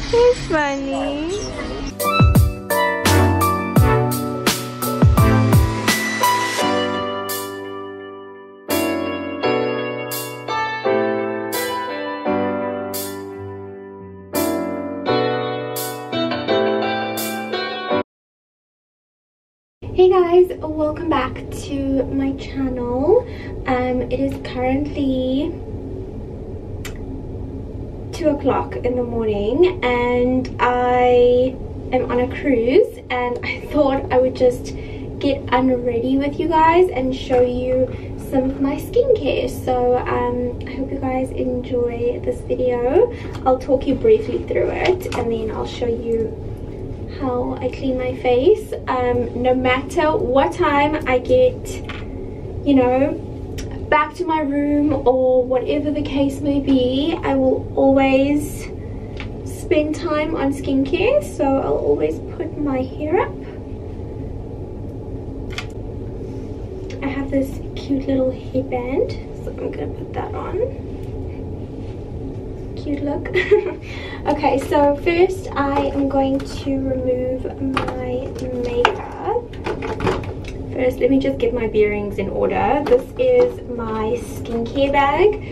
He's funny. Hey guys, welcome back to my channel. It is currently 2 o'clock in the morning and I am on a cruise, and I thought I would just get unready with you guys and show you some of my skincare. So I hope you guys enjoy this video. I'll talk you briefly through it and then I'll show you how I clean my face. No matter what time I get, you know, back to my room or whatever the case may be, I will always spend time on skincare. So I'll always put my hair up. I have this cute little headband, so I'm gonna put that on. Cute look. Okay, so first I am going to remove my makeup. First, let me just get my bearings in order. This is my skincare bag.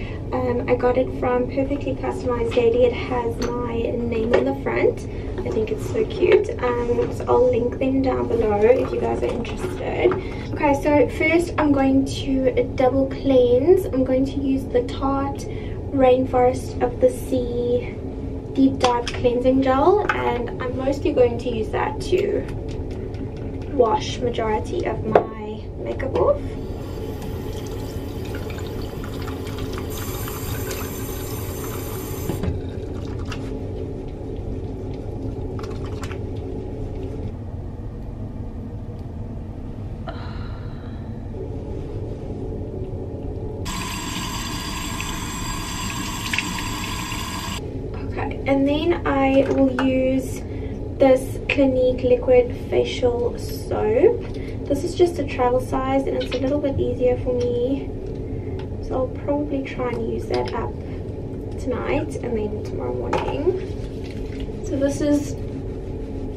I got it from Perfectly Customized Daily. It has my name on the front. I think it's so cute. So I'll link them down below if you guys are interested. Okay, so first I'm going to double cleanse. I'm going to use the Tarte Rainforest of the Sea Deep Dive Cleansing Gel, and I'm mostly going to use that to wash majority of my makeup off. And then I will use this Clinique liquid facial soap. This is just a travel size and it's a little bit easier for me, so I'll probably try and use that up tonight and then tomorrow morning. So this is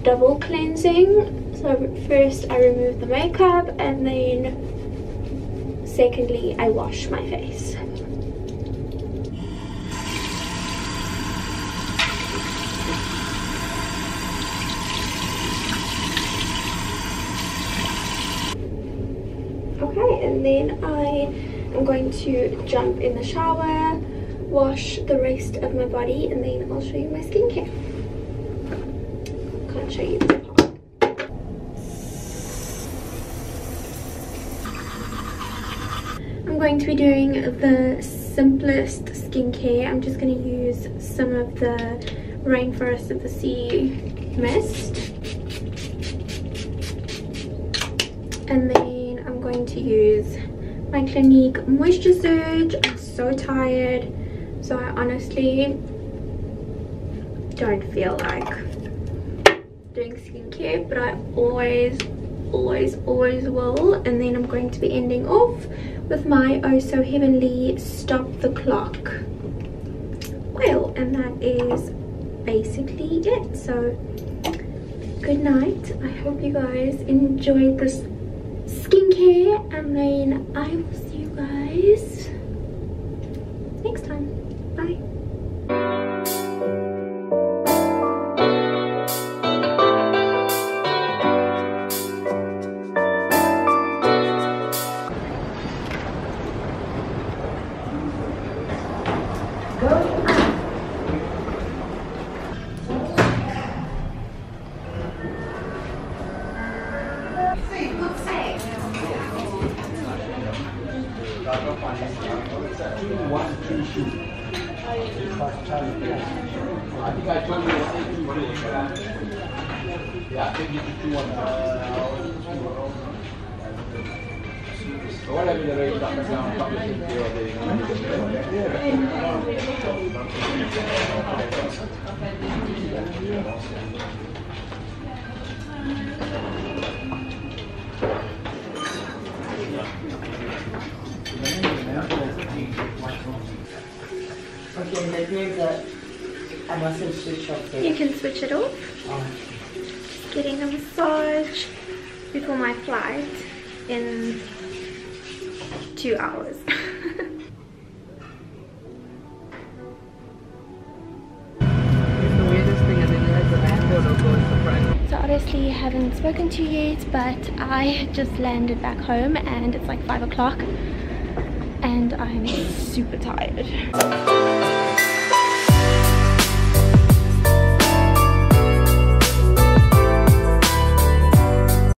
double cleansing. So first I remove the makeup and then secondly I wash my face. Okay, and then I am going to jump in the shower, wash the rest of my body, and then I'll show you my skincare. Can't show you this part. I'm going to be doing the simplest skincare. I'm just going to use some of the Rainforest of the Sea mist. And then I'm going to use my Clinique Moisture Surge. I'm so tired, so I honestly don't feel like doing skincare, but I always will. And then I'm going to be ending off with my Oh So Heavenly Stop the Clock oil, and that is basically it. So good night. I hope you guys enjoyed this skincare, and then I will see you guys next time. Bye. I think I told you yeah, I think you could do one. So what have you already done? Okay, that means that I mustn't switch off the... You can switch it off. Oh. Getting a massage before my flight in 2 hours. So obviously I haven't spoken to you yet, but I just landed back home and it's like 5 o'clock and I'm super tired.